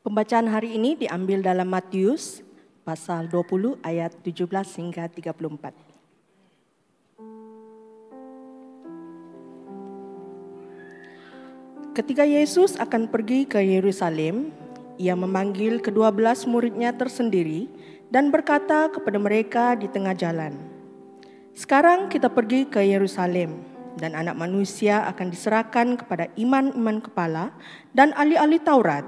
Pembacaan hari ini diambil dalam Matius pasal 20 ayat 17 hingga 34. Ketika Yesus akan pergi ke Yerusalem, ia memanggil ke-12 muridnya tersendiri dan berkata kepada mereka di tengah jalan, "Sekarang kita pergi ke Yerusalem, dan Anak Manusia akan diserahkan kepada imam-imam kepala dan ahli-ahli Taurat,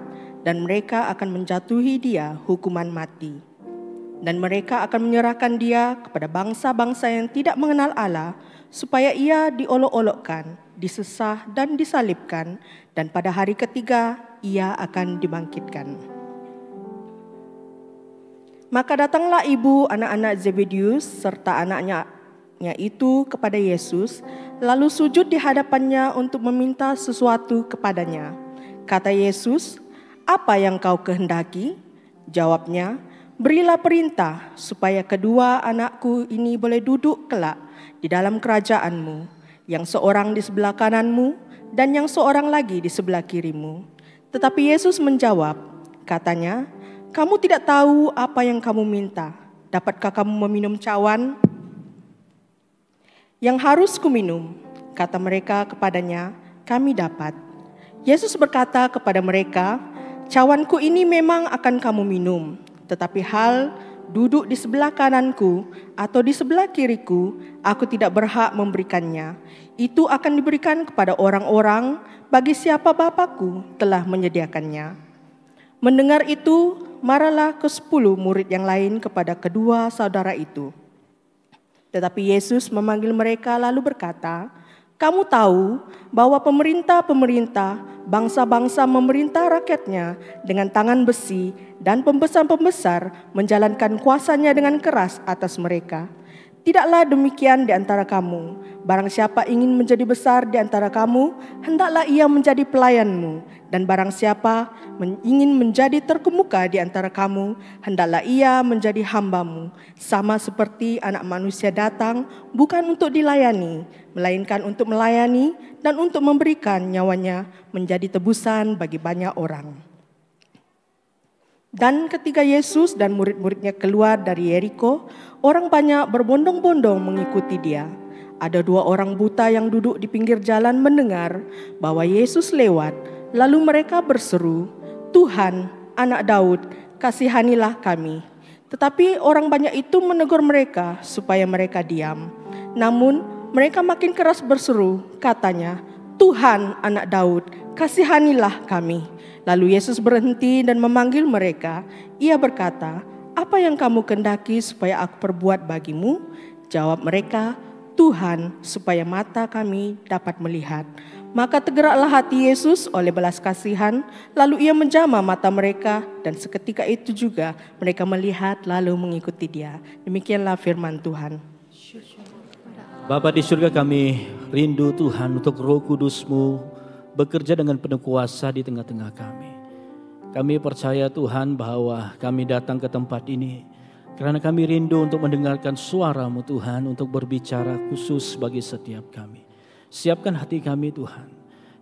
dan mereka akan menjatuhi dia hukuman mati. Dan mereka akan menyerahkan dia kepada bangsa-bangsa yang tidak mengenal Allah, supaya ia diolok-olokkan, disesah dan disalibkan, dan pada hari ketiga ia akan dibangkitkan." Maka datanglah ibu anak-anak Zebedius serta anaknya itu kepada Yesus, lalu sujud di hadapannya untuk meminta sesuatu kepadanya. Kata Yesus, "Apa yang kau kehendaki?" Jawabnya, "Berilah perintah supaya kedua anakku ini boleh duduk kelak di dalam kerajaanmu, yang seorang di sebelah kananmu dan yang seorang lagi di sebelah kirimu." Tetapi Yesus menjawab, katanya, "Kamu tidak tahu apa yang kamu minta. Dapatkah kamu meminum cawan yang harus kuminum?" Kata mereka kepadanya, "Kami dapat." Yesus berkata kepada mereka, "Cawanku ini memang akan kamu minum, tetapi hal duduk di sebelah kananku atau di sebelah kiriku, aku tidak berhak memberikannya. Itu akan diberikan kepada orang-orang bagi siapa Bapakku telah menyediakannya." Mendengar itu, marahlah ke-10 murid yang lain kepada kedua saudara itu. Tetapi Yesus memanggil mereka lalu berkata, "Kamu tahu bahwa pemerintah-pemerintah bangsa-bangsa memerintah rakyatnya dengan tangan besi, dan pembesar-pembesar menjalankan kuasanya dengan keras atas mereka. Tidaklah demikian di antara kamu. Barang siapa ingin menjadi besar di antara kamu, hendaklah ia menjadi pelayanmu. Dan barang siapa ingin menjadi terkemuka di antara kamu, hendaklah ia menjadi hambamu. Sama seperti Anak Manusia datang bukan untuk dilayani, melainkan untuk melayani dan untuk memberikan nyawanya menjadi tebusan bagi banyak orang." Dan ketika Yesus dan murid-muridnya keluar dari Yeriko, orang banyak berbondong-bondong mengikuti dia. Ada 2 orang buta yang duduk di pinggir jalan mendengar bahwa Yesus lewat, lalu mereka berseru, "Tuhan, Anak Daud, kasihanilah kami." Tetapi orang banyak itu menegur mereka supaya mereka diam. Namun mereka makin keras berseru, katanya, "Tuhan, Anak Daud, kasihanilah kami." Lalu Yesus berhenti dan memanggil mereka. Ia berkata, "Apa yang kamu kehendaki supaya aku perbuat bagimu?" Jawab mereka, "Tuhan, supaya mata kami dapat melihat." Maka tergeraklah hati Yesus oleh belas kasihan, lalu ia menjamah mata mereka, dan seketika itu juga mereka melihat lalu mengikuti dia. Demikianlah firman Tuhan. Bapa di surga, kami rindu Tuhan untuk Roh Kudus-Mu bekerja dengan penuh kuasa di tengah-tengah kami. Kami percaya Tuhan bahwa kami datang ke tempat ini karena kami rindu untuk mendengarkan suara-Mu Tuhan, untuk berbicara khusus bagi setiap kami. Siapkan hati kami Tuhan,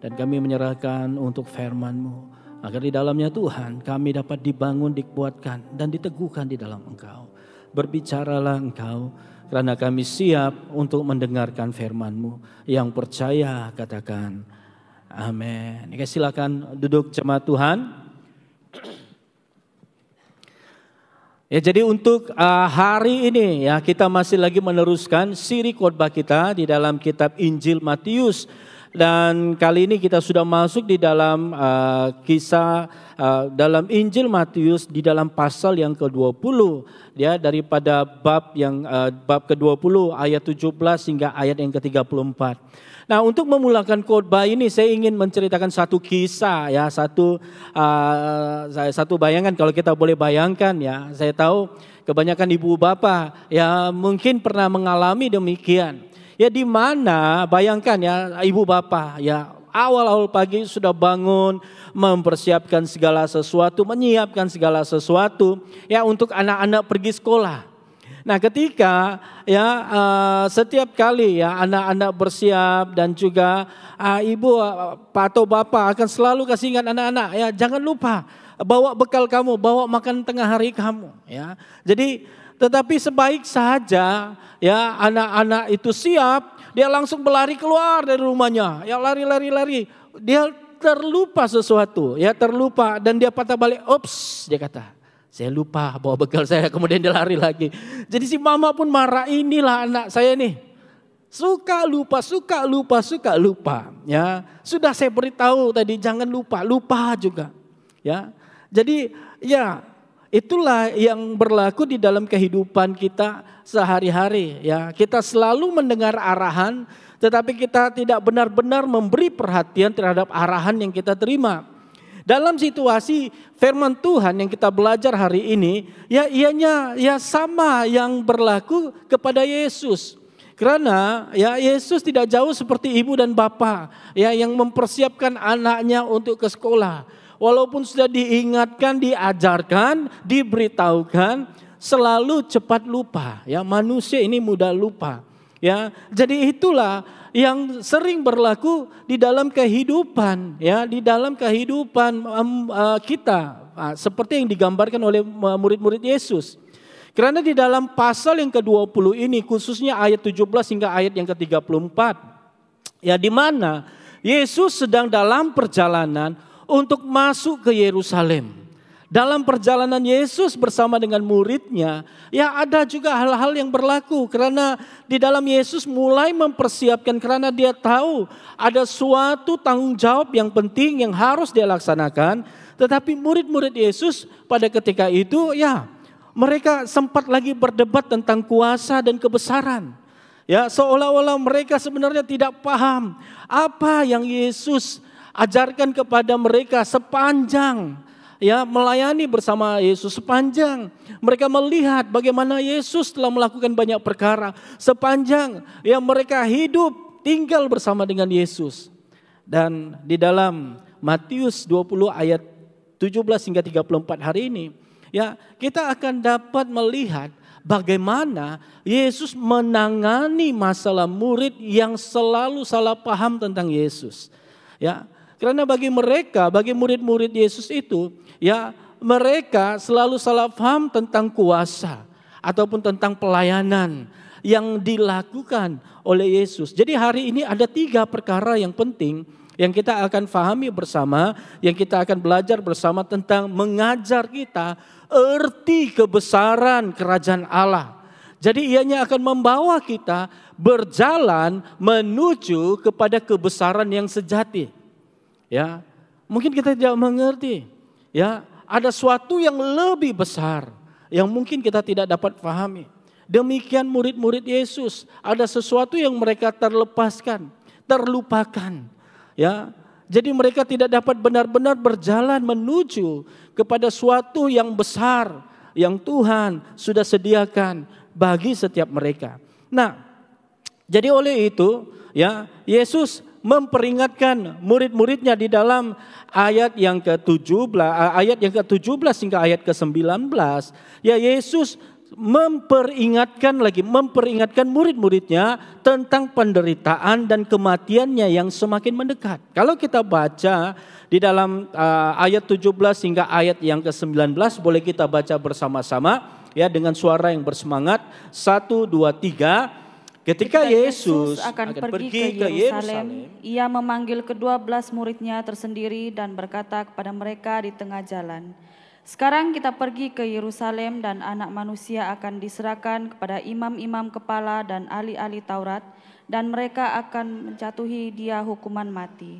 dan kami menyerahkan untuk firman-Mu, agar di dalamnya Tuhan kami dapat dibangun, dikuatkan dan diteguhkan di dalam Engkau. Berbicaralah Engkau, karena kami siap untuk mendengarkan firman-Mu. Yang percaya katakan amin. Silakan duduk jemaat Tuhan. Ya, jadi untuk hari ini ya, kita masih lagi meneruskan siri khotbah kita di dalam kitab Injil Matius. Dan kali ini kita sudah masuk di dalam kisah dalam Injil Matius di dalam pasal yang ke-20 ya, daripada bab ke-20 ayat 17 hingga ayat yang ke-34. Nah, untuk memulakan khotbah ini saya ingin menceritakan satu kisah ya, satu bayangan, kalau kita boleh bayangkan ya. Saya tahu kebanyakan ibu bapak ya mungkin pernah mengalami demikian. Ya, di mana bayangkan ya ibu bapak ya awal-awal pagi sudah bangun, mempersiapkan segala sesuatu, menyiapkan segala sesuatu ya untuk anak-anak pergi sekolah. Nah, ketika setiap kali anak-anak bersiap dan juga ibu pak atau bapak akan selalu kasih ingat anak-anak, jangan lupa bawa bekal kamu, bawa makan tengah hari kamu, Jadi tetapi sebaik saja anak-anak itu siap, dia langsung berlari keluar dari rumahnya, lari, dia terlupa sesuatu, terlupa dan dia patah balik, ops, dia kata, saya lupa bawa bekal saya, kemudian dia lari lagi. Jadi si mama pun marah, inilah anak saya nih. Suka lupa. Sudah saya beritahu tadi, jangan lupa juga. Jadi itulah yang berlaku di dalam kehidupan kita sehari-hari. Kita selalu mendengar arahan, tetapi kita tidak benar-benar memberi perhatian terhadap arahan yang kita terima. Dalam situasi firman Tuhan yang kita belajar hari ini, ianya sama yang berlaku kepada Yesus. Karena Yesus tidak jauh seperti ibu dan bapak yang mempersiapkan anaknya untuk ke sekolah. Walaupun sudah diingatkan, diajarkan, diberitahukan, selalu cepat lupa. Manusia ini mudah lupa. Jadi itulah yang sering berlaku di dalam kehidupan, di dalam kehidupan kita, seperti yang digambarkan oleh murid-murid Yesus. Karena di dalam pasal yang ke-20 ini, khususnya ayat 17 hingga ayat yang ke-34, di mana Yesus sedang dalam perjalanan untuk masuk ke Yerusalem. Dalam perjalanan Yesus bersama dengan muridnya, ada juga hal-hal yang berlaku. Karena di dalam Yesus mulai mempersiapkan, karena dia tahu ada suatu tanggung jawab yang penting yang harus dia laksanakan. Tetapi murid-murid Yesus pada ketika itu, mereka sempat lagi berdebat tentang kuasa dan kebesaran. Seolah-olah mereka sebenarnya tidak paham apa yang Yesus ajarkan kepada mereka sepanjang melayani bersama Yesus, sepanjang mereka melihat bagaimana Yesus telah melakukan banyak perkara, sepanjang mereka hidup tinggal bersama dengan Yesus. Dan di dalam Matius 20 ayat 17 hingga 34 hari ini, kita akan dapat melihat bagaimana Yesus menangani masalah murid yang selalu salah paham tentang Yesus. Karena bagi mereka, bagi murid-murid Yesus itu, mereka selalu salah paham tentang kuasa ataupun tentang pelayanan yang dilakukan oleh Yesus. Jadi hari ini ada 3 perkara yang penting yang kita akan pahami bersama, yang kita akan belajar bersama tentang mengajar kita arti kebesaran kerajaan Allah. Jadi ianya akan membawa kita berjalan menuju kepada kebesaran yang sejati. Mungkin kita tidak mengerti. Ada suatu yang lebih besar yang mungkin kita tidak dapat pahami. Demikian murid-murid Yesus, ada sesuatu yang mereka terlepaskan, terlupakan. Jadi mereka tidak dapat benar-benar berjalan menuju kepada suatu yang besar yang Tuhan sudah sediakan bagi setiap mereka. Nah, jadi oleh itu Yesus memperingatkan murid-muridnya di dalam ayat yang ke-17 hingga ayat ke-19, Yesus memperingatkan murid-muridnya tentang penderitaan dan kematiannya yang semakin mendekat. Kalau kita baca di dalam ayat 17 hingga ayat yang ke-19, boleh kita baca bersama-sama dengan suara yang bersemangat. 1, 2, 3. Ketika Yesus akan pergi ke Yerusalem, ia memanggil ke-12 muridnya tersendiri dan berkata kepada mereka di tengah jalan, "Sekarang kita pergi ke Yerusalem dan Anak Manusia akan diserahkan kepada imam-imam kepala dan ahli-ahli Taurat, dan mereka akan menjatuhi dia hukuman mati.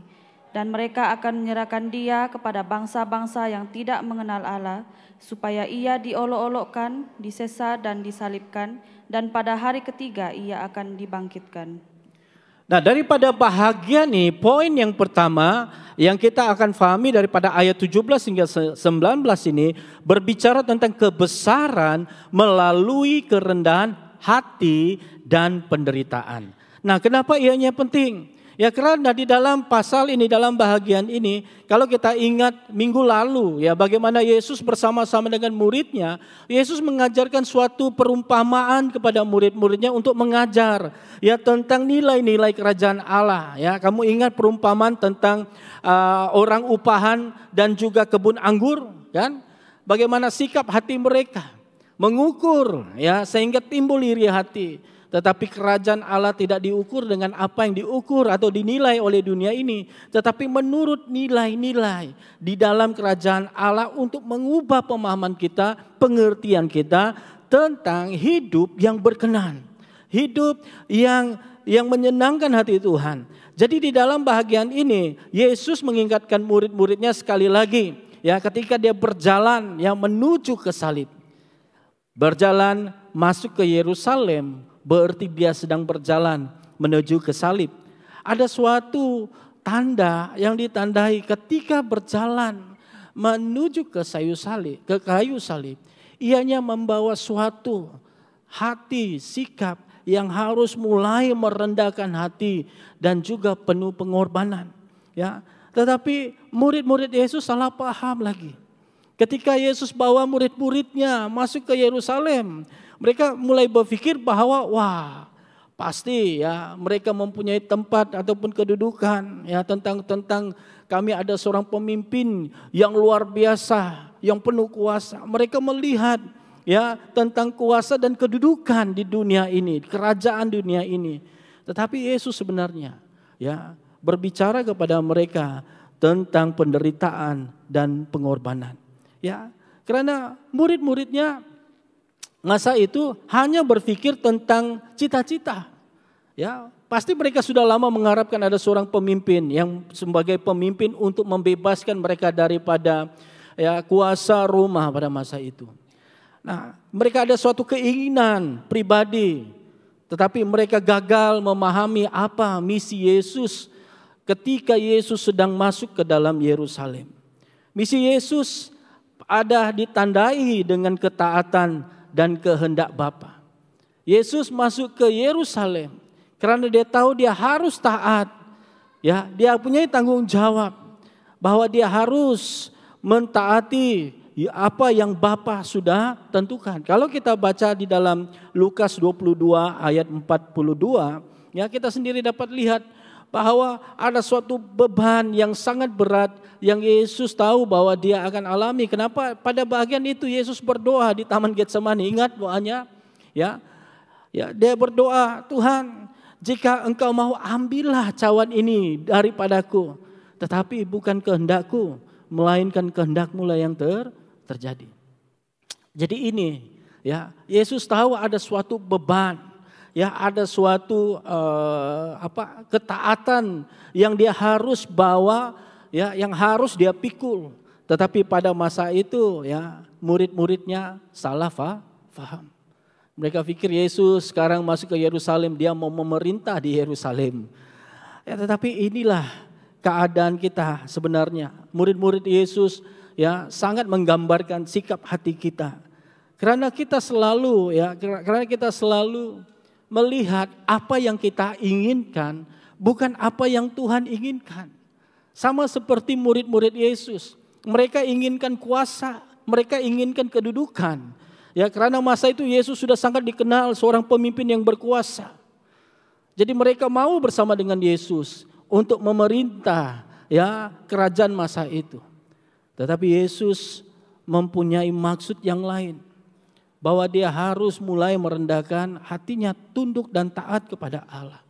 Dan mereka akan menyerahkan dia kepada bangsa-bangsa yang tidak mengenal Allah, supaya ia diolok-olokkan, disesa dan disalibkan, dan pada hari ketiga ia akan dibangkitkan." Nah, daripada bahagian ini, poin yang pertama yang kita akan pahami daripada ayat 17 hingga 19 ini berbicara tentang kebesaran melalui kerendahan hati dan penderitaan. Nah, kenapa ianya penting? Ya, karena di dalam pasal ini, dalam bahagian ini, kalau kita ingat minggu lalu ya bagaimana Yesus bersama-sama dengan muridnya, Yesus mengajarkan suatu perumpamaan kepada murid-muridnya untuk mengajar ya tentang nilai-nilai kerajaan Allah. Ya, kamu ingat perumpamaan tentang orang upahan dan juga kebun anggur, kan? Bagaimana sikap hati mereka mengukur ya sehingga timbul iri hati. Tetapi kerajaan Allah tidak diukur dengan apa yang diukur atau dinilai oleh dunia ini. Tetapi menurut nilai-nilai di dalam kerajaan Allah untuk mengubah pemahaman kita, pengertian kita tentang hidup yang berkenan. Hidup yang menyenangkan hati Tuhan. Jadi di dalam bahagian ini Yesus mengingatkan murid-muridnya sekali lagi. Ya, ketika dia berjalan yang menuju ke salib. Berjalan masuk ke Yerusalem. Berarti dia sedang berjalan menuju ke salib. Ada suatu tanda yang ditandai ketika berjalan menuju ke kayu salib. Ianya membawa suatu hati, sikap yang harus mulai merendahkan hati dan juga penuh pengorbanan. Ya, tetapi murid-murid Yesus salah paham lagi. Ketika Yesus bawa murid-muridnya masuk ke Yerusalem, mereka mulai berpikir bahwa wah pasti ya mereka mempunyai tempat ataupun kedudukan ya tentang kami ada seorang pemimpin yang luar biasa, yang penuh kuasa. Mereka melihat ya tentang kuasa dan kedudukan di dunia ini, kerajaan dunia ini. Tetapi Yesus sebenarnya ya berbicara kepada mereka tentang penderitaan dan pengorbanan. Ya, karena murid-muridnya masa itu hanya berpikir tentang cita-cita. Ya, pasti mereka sudah lama mengharapkan ada seorang pemimpin yang sebagai pemimpin untuk membebaskan mereka daripada ya kuasa Roma pada masa itu. Nah, mereka ada suatu keinginan pribadi, tetapi mereka gagal memahami apa misi Yesus ketika Yesus sedang masuk ke dalam Yerusalem. Misi Yesus ada ditandai dengan ketaatan dan kehendak Bapa. Yesus masuk ke Yerusalem karena dia tahu dia harus taat. Ya, dia punya tanggung jawab bahwa dia harus mentaati apa yang Bapa sudah tentukan. Kalau kita baca di dalam Lukas 22 ayat 42, ya kita sendiri dapat lihat bahwa ada suatu beban yang sangat berat yang Yesus tahu bahwa dia akan alami. Kenapa? Pada bagian itu Yesus berdoa di Taman Getsemani. Ingat doanya? Ya, dia berdoa, Tuhan, jika Engkau mau ambillah cawan ini daripadaku, tetapi bukan kehendakku, melainkan kehendak-Mu lah yang terjadi. Jadi ini, ya Yesus tahu ada suatu beban. Ya, ada suatu ketaatan yang dia harus bawa, ya, yang harus dia pikul. Tetapi pada masa itu, ya, murid-muridnya salah faham. Mereka pikir Yesus sekarang masuk ke Yerusalem, dia mau memerintah di Yerusalem. Ya, tetapi inilah keadaan kita sebenarnya. Murid-murid Yesus, ya, sangat menggambarkan sikap hati kita. Karena kita selalu melihat apa yang kita inginkan, bukan apa yang Tuhan inginkan. Sama seperti murid-murid Yesus. Mereka inginkan kuasa, mereka inginkan kedudukan. Ya, karena masa itu Yesus sudah sangat dikenal seorang pemimpin yang berkuasa. Jadi mereka mau bersama dengan Yesus untuk memerintah ya kerajaan masa itu. Tetapi Yesus mempunyai maksud yang lain. Bahwa dia harus mulai merendahkan hatinya, tunduk dan taat kepada Allah.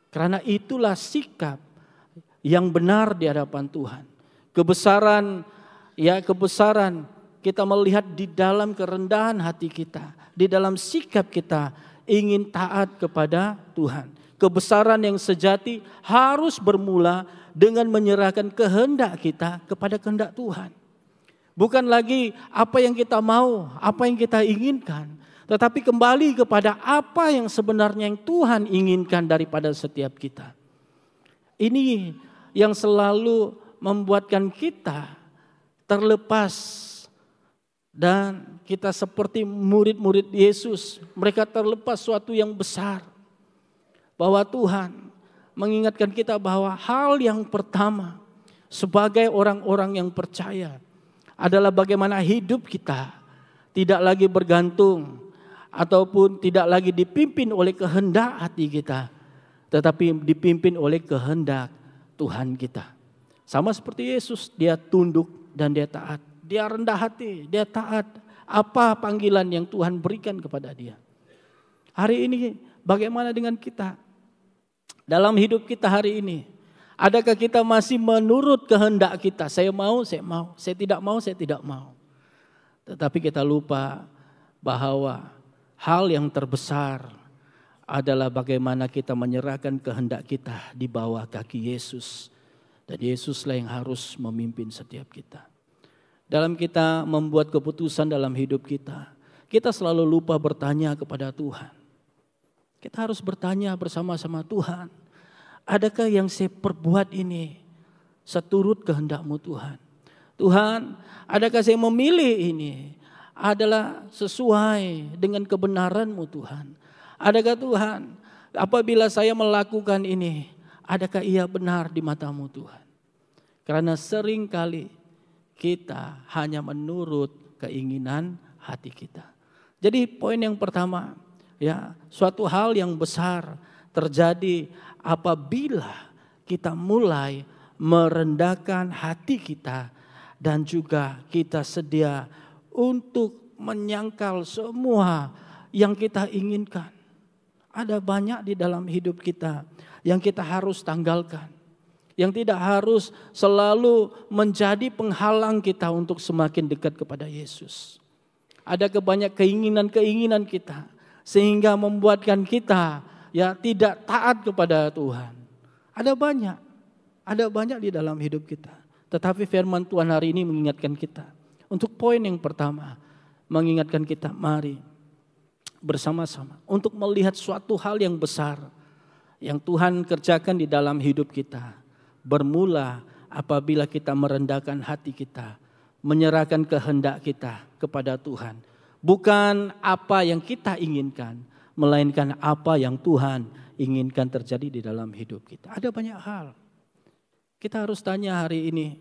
Karena itulah sikap yang benar di hadapan Tuhan. Kebesaran kita melihat di dalam kerendahan hati kita, di dalam sikap kita ingin taat kepada Tuhan. Kebesaran yang sejati harus bermula dengan menyerahkan kehendak kita kepada kehendak Tuhan. Bukan lagi apa yang kita mau, apa yang kita inginkan. Tetapi kembali kepada apa yang sebenarnya yang Tuhan inginkan daripada setiap kita. Ini yang selalu membuatkan kita terlepas. Dan kita seperti murid-murid Yesus. Mereka terlepas suatu yang besar. Bahwa Tuhan mengingatkan kita bahwa hal yang pertama sebagai orang-orang yang percaya adalah bagaimana hidup kita tidak lagi bergantung ataupun tidak lagi dipimpin oleh kehendak hati kita, tetapi dipimpin oleh kehendak Tuhan kita. Sama seperti Yesus, dia tunduk dan dia taat. Dia rendah hati, dia taat. Apa panggilan yang Tuhan berikan kepada dia. Hari ini bagaimana dengan kita? Dalam hidup kita hari ini, adakah kita masih menurut kehendak kita? Saya mau, saya mau. Saya tidak mau, saya tidak mau. Tetapi kita lupa bahwa hal yang terbesar adalah bagaimana kita menyerahkan kehendak kita di bawah kaki Yesus. Dan Yesuslah yang harus memimpin setiap kita. Dalam kita membuat keputusan dalam hidup kita, kita selalu lupa bertanya kepada Tuhan. Kita harus bertanya bersama-sama, Tuhan, adakah yang saya perbuat ini seturut kehendak-Mu Tuhan? Tuhan, adakah saya memilih ini adalah sesuai dengan kebenaran-Mu Tuhan? Adakah Tuhan, apabila saya melakukan ini, adakah ia benar di mata-Mu Tuhan? Karena seringkali kita hanya menurut keinginan hati kita. Jadi poin yang pertama, ya, suatu hal yang besar terjadi apabila kita mulai merendahkan hati kita dan juga kita sedia untuk menyangkal semua yang kita inginkan. Ada banyak di dalam hidup kita yang kita harus tanggalkan, yang tidak harus selalu menjadi penghalang kita untuk semakin dekat kepada Yesus. Ada banyak keinginan-keinginan kita sehingga membuatkan kita ya tidak taat kepada Tuhan. Ada banyak di dalam hidup kita. Tetapi firman Tuhan hari ini mengingatkan kita. Untuk poin yang pertama, mengingatkan kita mari bersama-sama untuk melihat suatu hal yang besar yang Tuhan kerjakan di dalam hidup kita. Bermula apabila kita merendahkan hati kita, menyerahkan kehendak kita kepada Tuhan. Bukan apa yang kita inginkan, melainkan apa yang Tuhan inginkan terjadi di dalam hidup kita. Ada banyak hal. Kita harus tanya hari ini,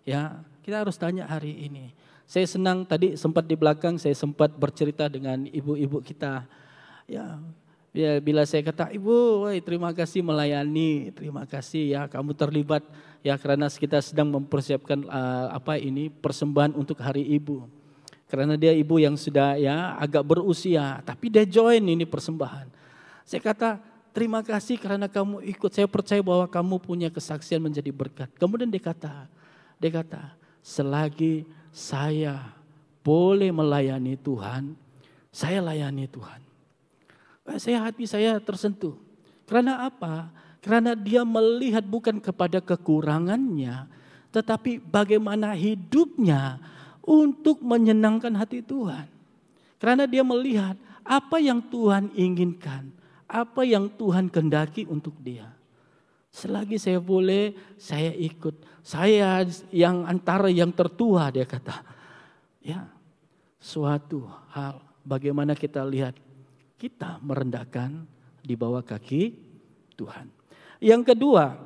ya. Kita harus tanya hari ini. Saya senang tadi sempat di belakang saya sempat bercerita dengan ibu-ibu kita. Ya, bila saya kata, Ibu, terima kasih melayani, terima kasih ya kamu terlibat ya karena kita sedang mempersiapkan persembahan untuk Hari Ibu. Karena dia ibu yang sudah ya agak berusia, tapi dia join ini persembahan. Saya kata, terima kasih karena kamu ikut. Saya percaya bahwa kamu punya kesaksian menjadi berkat. Kemudian dia kata, selagi saya boleh melayani Tuhan, saya layani Tuhan. Hati saya tersentuh. Karena apa? Karena dia melihat bukan kepada kekurangannya, tetapi bagaimana hidupnya untuk menyenangkan hati Tuhan. Karena dia melihat apa yang Tuhan inginkan, apa yang Tuhan kehendaki untuk dia. Selagi saya boleh, saya ikut. Saya yang antara yang tertua, dia kata. Ya, suatu hal bagaimana kita lihat kita merendahkan di bawah kaki Tuhan. Yang kedua,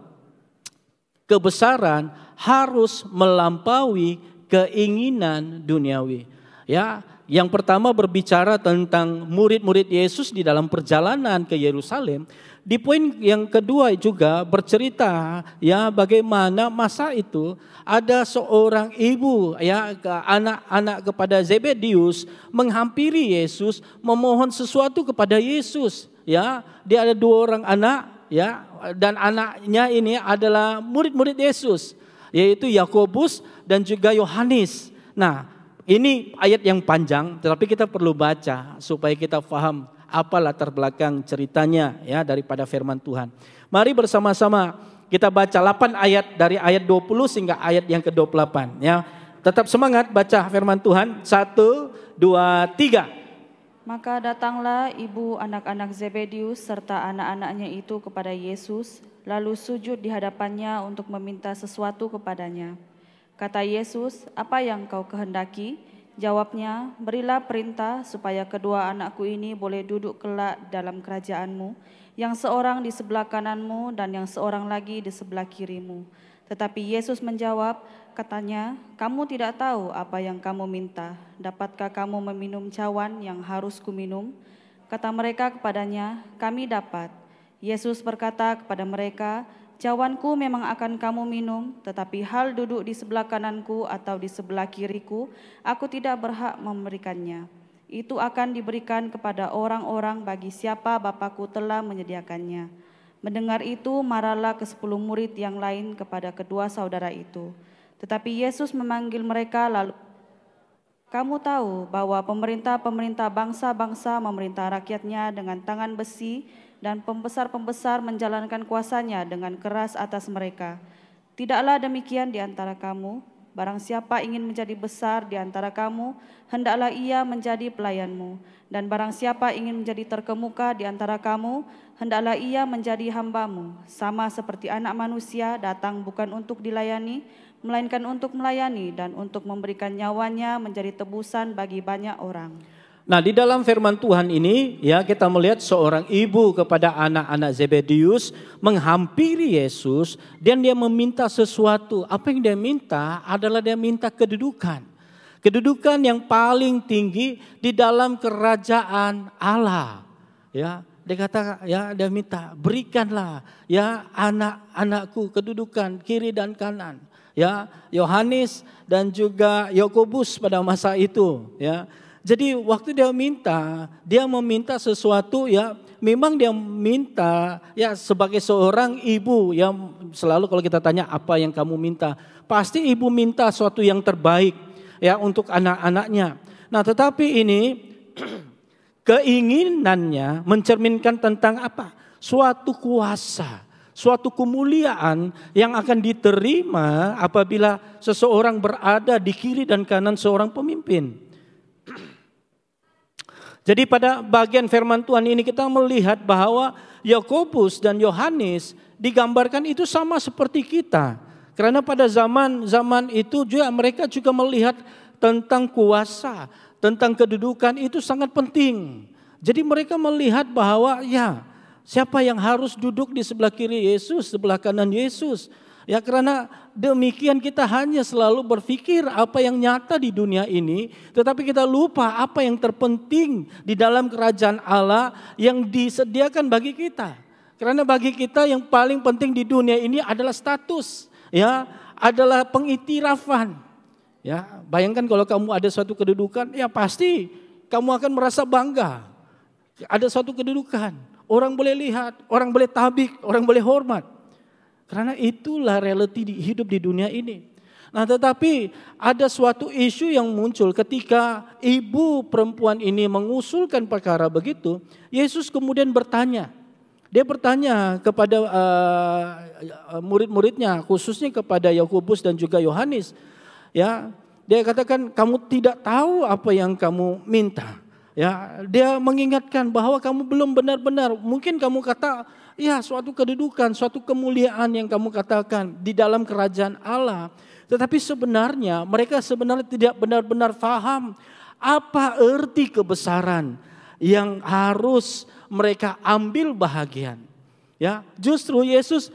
kebesaran harus melampaui keinginan duniawi. Ya, yang pertama berbicara tentang murid-murid Yesus di dalam perjalanan ke Yerusalem. Di poin yang kedua juga bercerita ya bagaimana masa itu ada seorang ibu ya anak-anak kepada Zebedius menghampiri Yesus memohon sesuatu kepada Yesus ya. Dia ada 2 orang anak ya dan anaknya ini adalah murid-murid Yesus yaitu Yakobus dan juga Yohanes. Nah, ini ayat yang panjang tetapi kita perlu baca supaya kita paham apa latar belakang ceritanya ya daripada firman Tuhan. Mari bersama-sama kita baca 8 ayat dari ayat 20 hingga ayat yang ke-28 ya. Tetap semangat baca firman Tuhan. 1, 2, 3. Maka datanglah ibu anak-anak Zebedius serta anak-anaknya itu kepada Yesus, lalu sujud di hadapannya untuk meminta sesuatu kepadanya. Kata Yesus, "Apa yang kau kehendaki?" Jawabnya, "Berilah perintah supaya kedua anakku ini boleh duduk kelak dalam kerajaan-Mu, yang seorang di sebelah kananmu dan yang seorang lagi di sebelah kirimu. Tetapi Yesus menjawab, katanya, kamu tidak tahu apa yang kamu minta. Dapatkah kamu meminum cawan yang harus kuminum? Kata mereka kepadanya, kami dapat. Yesus berkata kepada mereka, cawanku memang akan kamu minum, tetapi hal duduk di sebelah kananku atau di sebelah kiriku, aku tidak berhak memberikannya. Itu akan diberikan kepada orang-orang bagi siapa Bapa-Ku telah menyediakannya. Mendengar itu, marahlah ke-10 murid yang lain kepada kedua saudara itu. Tetapi Yesus memanggil mereka lalu, kamu tahu bahwa pemerintah-pemerintah bangsa-bangsa memerintah rakyatnya dengan tangan besi dan pembesar-pembesar menjalankan kuasanya dengan keras atas mereka. Tidaklah demikian di antara kamu. Barang siapa ingin menjadi besar di antara kamu, hendaklah ia menjadi pelayanmu. Dan barang siapa ingin menjadi terkemuka di antara kamu, hendaklah ia menjadi hambamu. Sama seperti Anak Manusia datang bukan untuk dilayani, melainkan untuk melayani dan untuk memberikan nyawanya menjadi tebusan bagi banyak orang. Nah, di dalam firman Tuhan ini ya kita melihat seorang ibu kepada anak-anak Zebedius menghampiri Yesus dan dia meminta sesuatu. Apa yang dia minta adalah dia minta kedudukan. Kedudukan yang paling tinggi di dalam kerajaan Allah. Ya, dia kata ya dia minta berikanlah ya anak-anakku kedudukan kiri dan kanan. Ya, Yohanes dan juga Yakobus pada masa itu ya. Jadi waktu dia meminta sesuatu ya, memang dia minta ya sebagai seorang ibu yang selalu kalau kita tanya apa yang kamu minta, pasti ibu minta sesuatu yang terbaik ya untuk anak-anaknya. Nah, tetapi ini keinginannya mencerminkan tentang apa? Suatu kuasa, suatu kemuliaan yang akan diterima apabila seseorang berada di kiri dan kanan seorang pemimpin. Jadi pada bagian firman Tuhan ini kita melihat bahwa Yakobus dan Yohanes digambarkan itu sama seperti kita. Karena pada zaman itu juga mereka juga melihat tentang kuasa, tentang kedudukan itu sangat penting. Jadi mereka melihat bahwa ya siapa yang harus duduk di sebelah kiri Yesus, sebelah kanan Yesus. Ya karena demikian kita hanya selalu berpikir apa yang nyata di dunia ini, tetapi kita lupa apa yang terpenting di dalam kerajaan Allah yang disediakan bagi kita. Karena bagi kita yang paling penting di dunia ini adalah status, ya, adalah pengiktirafan. Ya, bayangkan kalau kamu ada suatu kedudukan, ya pasti kamu akan merasa bangga. Ada suatu kedudukan, orang boleh lihat, orang boleh tabik, orang boleh hormat. Karena itulah realiti hidup di dunia ini. Nah, tetapi ada suatu isu yang muncul ketika ibu perempuan ini mengusulkan perkara begitu. Yesus kemudian bertanya. Dia bertanya kepada murid-muridnya, khususnya kepada Yakobus dan juga Yohanes. Ya, dia katakan kamu tidak tahu apa yang kamu minta. Ya, dia mengingatkan bahwa kamu belum benar-benar, mungkin kamu kata, ya suatu kedudukan, suatu kemuliaan yang kamu katakan di dalam kerajaan Allah. Tetapi sebenarnya mereka sebenarnya tidak benar-benar paham apa arti kebesaran yang harus mereka ambil bahagian. Ya, justru Yesus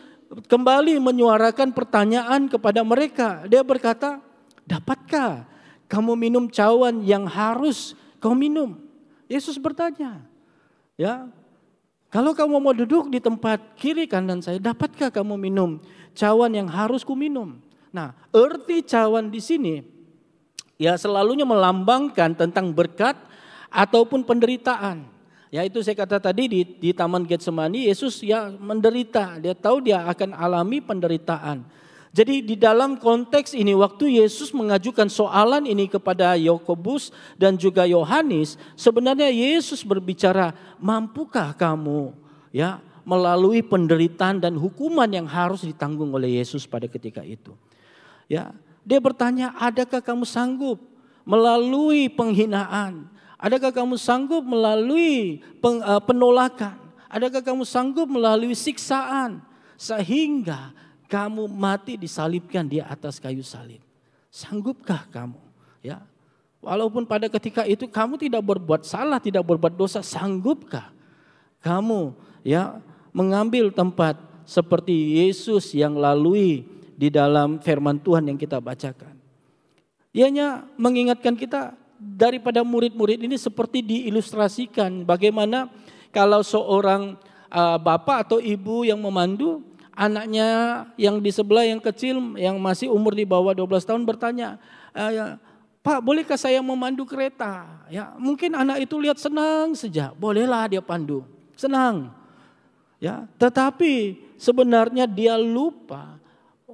kembali menyuarakan pertanyaan kepada mereka. Dia berkata, dapatkah kamu minum cawan yang harus kau minum? Yesus bertanya, ya, kalau kamu mau duduk di tempat kiri kanan saya, dapatkah kamu minum cawan yang harus ku minum? Nah, arti cawan di sini ya selalunya melambangkan tentang berkat ataupun penderitaan. Ya itu saya kata tadi di Taman Getsemani, Yesus ya menderita, dia tahu dia akan alami penderitaan. Jadi di dalam konteks ini waktu Yesus mengajukan soalan ini kepada Yakobus dan juga Yohanes, sebenarnya Yesus berbicara, mampukah kamu ya melalui penderitaan dan hukuman yang harus ditanggung oleh Yesus pada ketika itu. Ya, dia bertanya, adakah kamu sanggup melalui penghinaan? Adakah kamu sanggup melalui penolakan? Adakah kamu sanggup melalui siksaan sehingga kamu mati disalibkan di atas kayu salib? Sanggupkah kamu? Ya, walaupun pada ketika itu kamu tidak berbuat salah, tidak berbuat dosa, sanggupkah kamu ya mengambil tempat seperti Yesus yang lalui di dalam firman Tuhan yang kita bacakan. Ianya mengingatkan kita daripada murid-murid ini seperti diilustrasikan bagaimana kalau seorang bapak atau ibu yang memandu anaknya yang di sebelah yang kecil yang masih umur di bawah 12 tahun bertanya, Pak, bolehkah saya memandu kereta? Ya, mungkin anak itu lihat senang saja, bolehlah dia pandu, senang. Ya, tetapi sebenarnya dia lupa,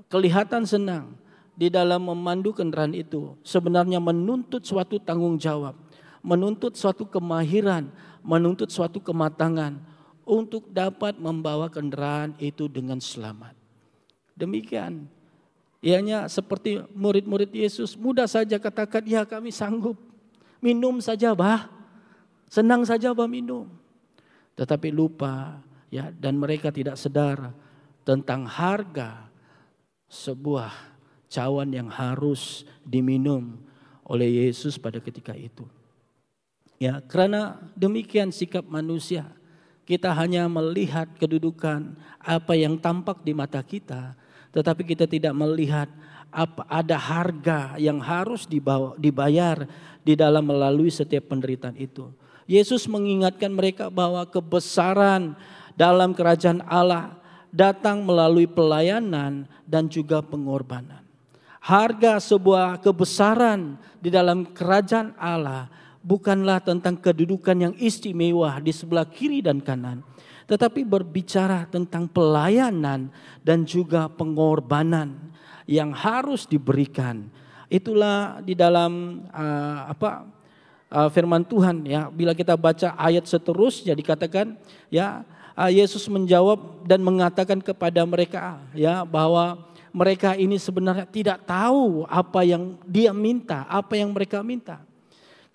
kelihatan senang di dalam memandu kendaraan itu. Sebenarnya menuntut suatu tanggung jawab, menuntut suatu kemahiran, menuntut suatu kematangan untuk dapat membawa kendaraan itu dengan selamat. Demikian, ianya seperti murid-murid Yesus, mudah saja katakan, ya kami sanggup, minum saja bah, senang saja bah minum. Tetapi lupa, ya, dan mereka tidak sadar tentang harga sebuah cawan yang harus diminum oleh Yesus pada ketika itu. Ya, karena demikian sikap manusia, kita hanya melihat kedudukan apa yang tampak di mata kita, tetapi kita tidak melihat apa ada harga yang harus dibayar di dalam melalui setiap penderitaan itu. Yesus mengingatkan mereka bahwa kebesaran dalam kerajaan Allah datang melalui pelayanan dan juga pengorbanan. Harga sebuah kebesaran di dalam kerajaan Allah bukanlah tentang kedudukan yang istimewa di sebelah kiri dan kanan, tetapi berbicara tentang pelayanan dan juga pengorbanan yang harus diberikan. Itulah di dalam firman Tuhan, ya. Bila kita baca ayat seterusnya dikatakan, ya, Yesus menjawab dan mengatakan kepada mereka, ya, bahwa mereka ini sebenarnya tidak tahu apa yang dia minta, apa yang mereka minta.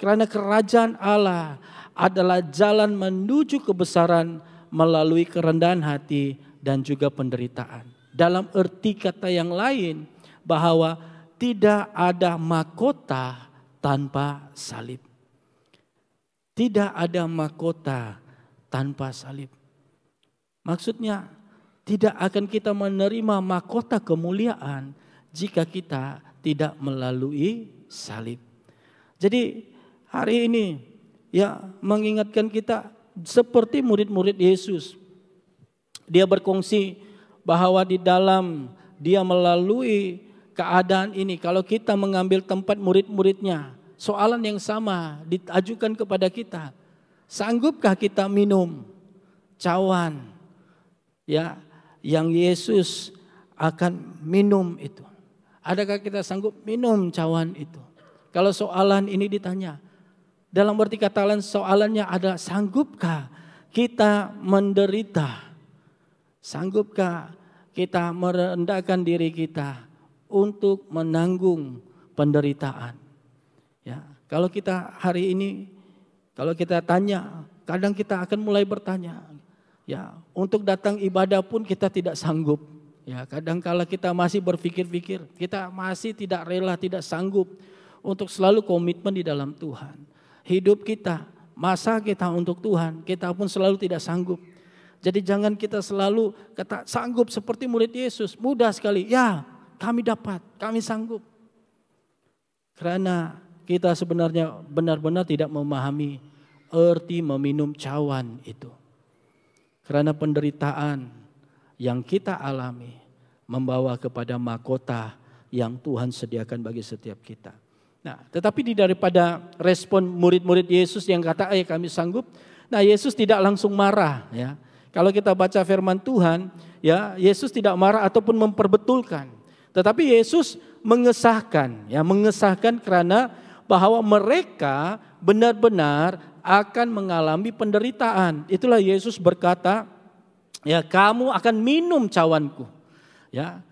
Karena kerajaan Allah adalah jalan menuju kebesaran melalui kerendahan hati dan juga penderitaan. Dalam arti kata yang lain, bahwa tidak ada mahkota tanpa salib. Tidak ada mahkota tanpa salib. Maksudnya, tidak akan kita menerima mahkota kemuliaan jika kita tidak melalui salib. Jadi hari ini, ya, mengingatkan kita seperti murid-murid Yesus. Dia berkongsi bahwa di dalam dia melalui keadaan ini, kalau kita mengambil tempat murid-muridnya, soalan yang sama diajukan kepada kita. Sanggupkah kita minum cawan, ya, yang Yesus akan minum itu? Adakah kita sanggup minum cawan itu? Kalau soalan ini ditanya, dalam arti kata lain soalannya adalah, sanggupkah kita menderita? Sanggupkah kita merendahkan diri kita untuk menanggung penderitaan? Ya, kalau kita hari ini, kalau kita tanya, kadang kita akan mulai bertanya, ya, untuk datang ibadah pun kita tidak sanggup. Ya, kadang kala kita masih berpikir-pikir, kita masih tidak rela, tidak sanggup untuk selalu komitmen di dalam Tuhan. Hidup kita, masa kita untuk Tuhan, kita pun selalu tidak sanggup. Jadi jangan kita selalu kata sanggup seperti murid Yesus, mudah sekali. Ya, kami dapat, kami sanggup. Karena kita sebenarnya benar-benar tidak memahami arti meminum cawan itu. Karena penderitaan yang kita alami membawa kepada mahkota yang Tuhan sediakan bagi setiap kita. Nah, tetapi daripada respon murid-murid Yesus yang kata, kami sanggup. Nah, Yesus tidak langsung marah, ya. Kalau kita baca firman Tuhan, ya, Yesus tidak marah ataupun memperbetulkan. Tetapi Yesus mengesahkan, ya, mengesahkan karena bahwa mereka benar-benar akan mengalami penderitaan. Itulah Yesus berkata, ya, kamu akan minum cawanku. Ya,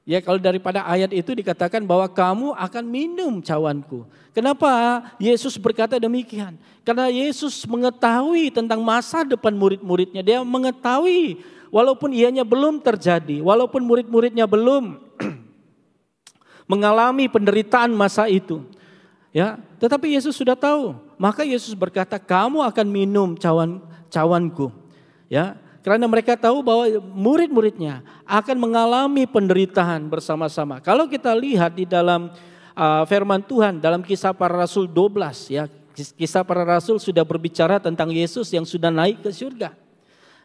ya, kalau daripada ayat itu dikatakan bahwa kamu akan minum cawanku. Kenapa Yesus berkata demikian? Karena Yesus mengetahui tentang masa depan murid-muridnya. Dia mengetahui walaupun ianya belum terjadi, walaupun murid-muridnya belum mengalami penderitaan masa itu. Ya, tetapi Yesus sudah tahu. Maka Yesus berkata, kamu akan minum cawanku. Ya, Karena mereka tahu bahwa murid-muridnya akan mengalami penderitaan bersama-sama. Kalau kita lihat di dalam firman Tuhan dalam Kisah Para Rasul 12 ya, Kisah Para Rasul sudah berbicara tentang Yesus yang sudah naik ke surga.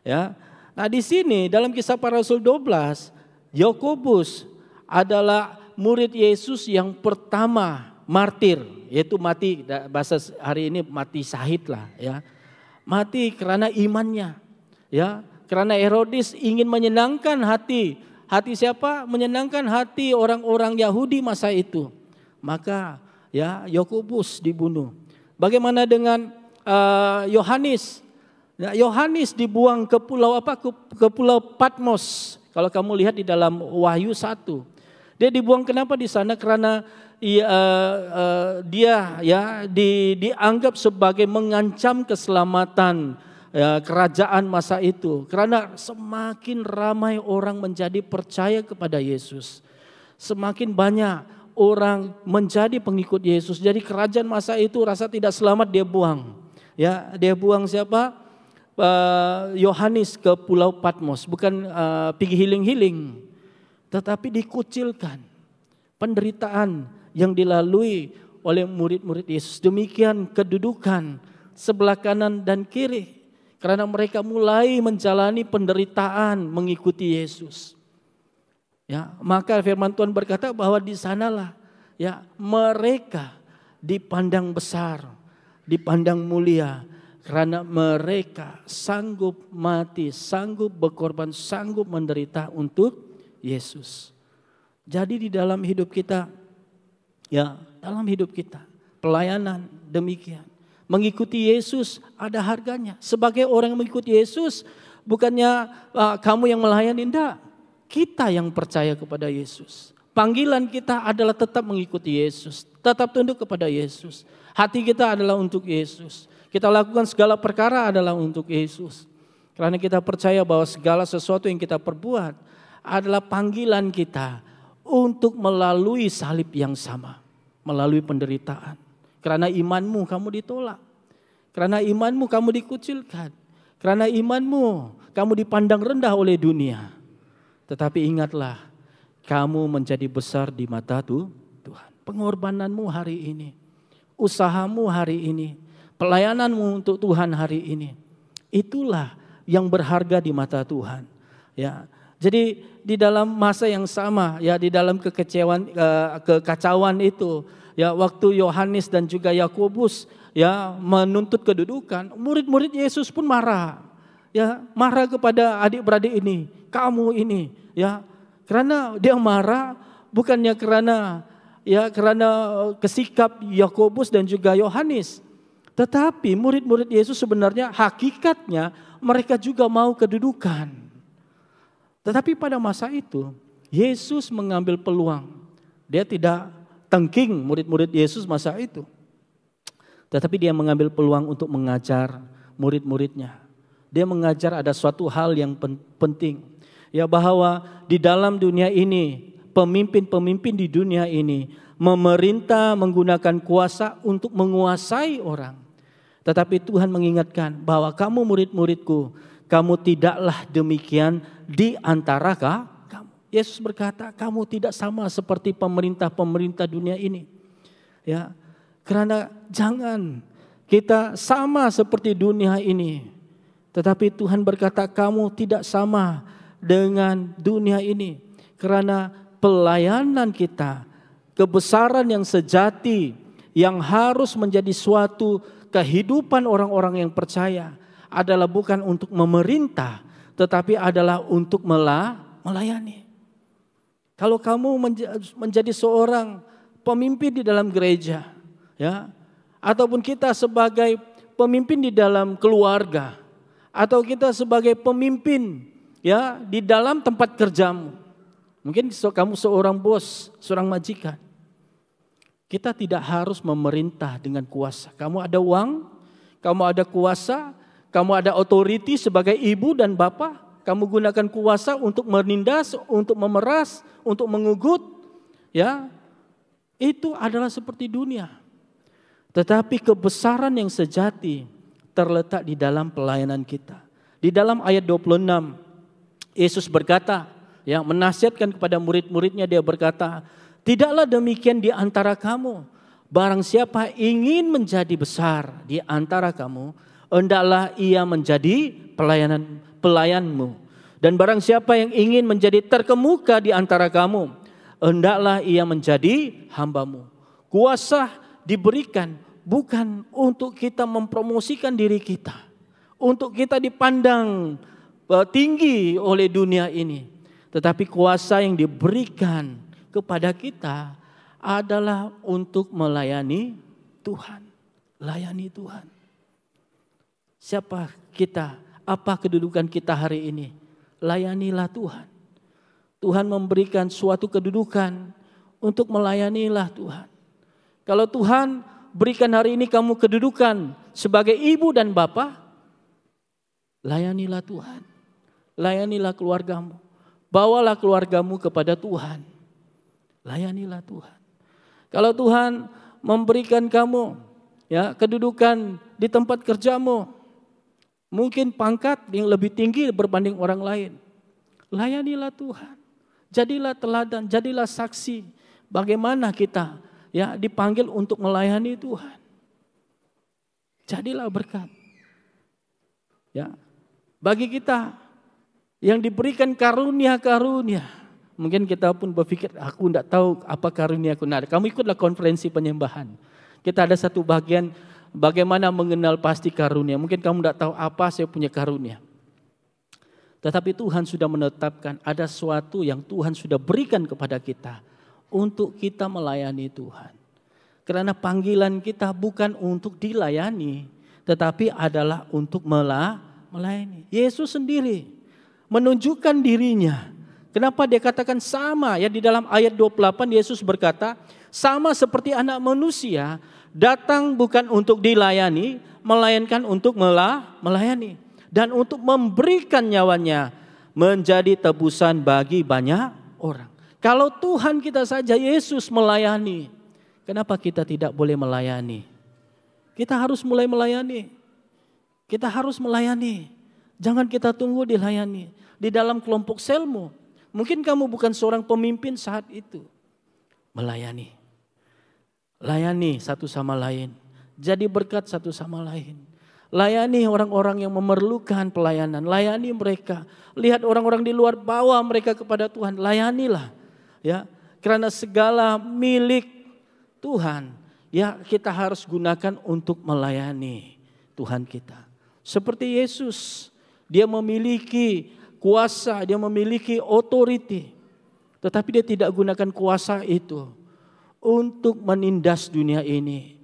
Ya. Nah, di sini dalam Kisah Para Rasul 12, Yakobus adalah murid Yesus yang pertama martir, yaitu mati, bahasa hari ini mati syahid lah ya. Mati karena imannya. Ya, karena Herodes ingin menyenangkan hati siapa? Menyenangkan hati orang-orang Yahudi masa itu. Maka ya Yakobus dibunuh. Bagaimana dengan Yohanes? Ya, Yohanes dibuang ke pulau apa? Ke pulau Patmos. Kalau kamu lihat di dalam Wahyu 1. Dia dibuang kenapa di sana? Karena dia ya dianggap sebagai mengancam keselamatan kerajaan masa itu. Karena semakin ramai orang menjadi percaya kepada Yesus, semakin banyak orang menjadi pengikut Yesus. Jadi kerajaan masa itu rasa tidak selamat, dia buang. Ya, dia buang siapa? Yohanes ke pulau Patmos. Bukan pergi healing-healing, tetapi dikucilkan. Penderitaan yang dilalui oleh murid-murid Yesus. Demikian kedudukan sebelah kanan dan kiri. Karena mereka mulai menjalani penderitaan mengikuti Yesus. Ya, maka firman Tuhan berkata bahwa di sanalah ya mereka dipandang besar, dipandang mulia, karena mereka sanggup mati, sanggup berkorban, sanggup menderita untuk Yesus. Jadi di dalam hidup kita, ya dalam hidup kita, pelayanan demikian. Mengikuti Yesus ada harganya. Sebagai orang yang mengikuti Yesus, bukannya kamu yang melayani, enggak. Kita yang percaya kepada Yesus. Panggilan kita adalah tetap mengikuti Yesus, tetap tunduk kepada Yesus. Hati kita adalah untuk Yesus. Kita lakukan segala perkara adalah untuk Yesus. Karena kita percaya bahwa segala sesuatu yang kita perbuat adalah panggilan kita untuk melalui salib yang sama, melalui penderitaan. Karena imanmu kamu ditolak. Karena imanmu kamu dikucilkan. Karena imanmu kamu dipandang rendah oleh dunia. Tetapi ingatlah, kamu menjadi besar di mata Tuhan. Pengorbananmu hari ini, usahamu hari ini, pelayananmu untuk Tuhan hari ini, itulah yang berharga di mata Tuhan. Ya, jadi di dalam masa yang sama, ya di dalam kekacauan itu, ya waktu Yohanes dan juga Yakobus ya menuntut kedudukan, murid-murid Yesus pun marah. Ya, marah kepada adik-beradik ini, kamu ini, ya. Karena dia marah bukannya karena kesikap Yakobus dan juga Yohanes, tetapi murid-murid Yesus sebenarnya hakikatnya mereka juga mau kedudukan. Tetapi pada masa itu Yesus mengambil peluang. Dia tidak tengking murid-murid Yesus masa itu. Tetapi dia mengambil peluang untuk mengajar murid-muridnya. Dia mengajar ada suatu hal yang penting. Ya, bahwa di dalam dunia ini, pemimpin-pemimpin di dunia ini memerintah menggunakan kuasa untuk menguasai orang. Tetapi Tuhan mengingatkan bahwa kamu murid-muridku, kamu tidaklah demikian di antara kamu. Yesus berkata, kamu tidak sama seperti pemerintah-pemerintah dunia ini. Ya, karena jangan kita sama seperti dunia ini. Tetapi Tuhan berkata, kamu tidak sama dengan dunia ini. Karena pelayanan kita, kebesaran yang sejati, yang harus menjadi suatu kehidupan orang-orang yang percaya, adalah bukan untuk memerintah, tetapi adalah untuk melayani. Kalau kamu menjadi seorang pemimpin di dalam gereja, ya, ataupun kita sebagai pemimpin di dalam keluarga, atau kita sebagai pemimpin ya di dalam tempat kerjamu, mungkin kamu seorang bos, seorang majikan, kita tidak harus memerintah dengan kuasa. Kamu ada uang, kamu ada kuasa, kamu ada otoriti sebagai ibu dan bapak. Kamu gunakan kuasa untuk menindas, untuk memeras, untuk mengugut, ya. Itu adalah seperti dunia. Tetapi kebesaran yang sejati terletak di dalam pelayanan kita, Di dalam ayat 26, Yesus berkata, ya, menasihatkan kepada murid-muridnya, dia berkata, tidaklah demikian di antara kamu. Barang siapa ingin menjadi besar di antara kamu, hendaklah ia menjadi pelayanmu. Dan barang siapa yang ingin menjadi terkemuka di antara kamu, hendaklah ia menjadi hambamu. Kuasa diberikan bukan untuk kita mempromosikan diri kita, untuk kita dipandang tinggi oleh dunia ini. Tetapi kuasa yang diberikan kepada kita adalah untuk melayani Tuhan. Layani Tuhan. Siapa kita? Apa kedudukan kita hari ini? Layanilah Tuhan. Tuhan memberikan suatu kedudukan untuk melayanilah Tuhan. Kalau Tuhan berikan hari ini kamu kedudukan sebagai ibu dan bapa, layanilah Tuhan. Layanilah keluargamu. Bawalah keluargamu kepada Tuhan. Layanilah Tuhan. Kalau Tuhan memberikan kamu ya kedudukan di tempat kerjamu, mungkin pangkat yang lebih tinggi berbanding orang lain, layanilah Tuhan. Jadilah teladan, jadilah saksi bagaimana kita ya dipanggil untuk melayani Tuhan. Jadilah berkat. Ya. Bagi kita yang diberikan karunia-karunia, mungkin kita pun berpikir, aku tidak tahu apa karunia-aku. Nah, kamu ikutlah konferensi penyembahan. Kita ada satu bagian bagaimana mengenal pasti karunia. Mungkin kamu tidak tahu apa saya punya karunia. Tetapi Tuhan sudah menetapkan ada sesuatu yang Tuhan sudah berikan kepada kita untuk kita melayani Tuhan. Karena panggilan kita bukan untuk dilayani, tetapi adalah untuk melayani. Yesus sendiri menunjukkan dirinya. Kenapa dia katakan sama? Ya, di dalam ayat 28 Yesus berkata, sama seperti anak manusia datang bukan untuk dilayani, melainkan untuk melayani. Dan untuk memberikan nyawanya menjadi tebusan bagi banyak orang. Kalau Tuhan kita saja Yesus melayani, kenapa kita tidak boleh melayani? Kita harus mulai melayani. Kita harus melayani. Jangan kita tunggu dilayani. Di dalam kelompok selmu, mungkin kamu bukan seorang pemimpin saat itu. Melayani. Layani satu sama lain. Jadi berkat satu sama lain. Layani orang-orang yang memerlukan pelayanan. Layani mereka. Lihat orang-orang di luar, bawa mereka kepada Tuhan. Layanilah. Ya, karena segala milik Tuhan, ya kita harus gunakan untuk melayani Tuhan kita. Seperti Yesus, dia memiliki kuasa, dia memiliki authority. Tetapi dia tidak gunakan kuasa itu untuk menindas dunia ini,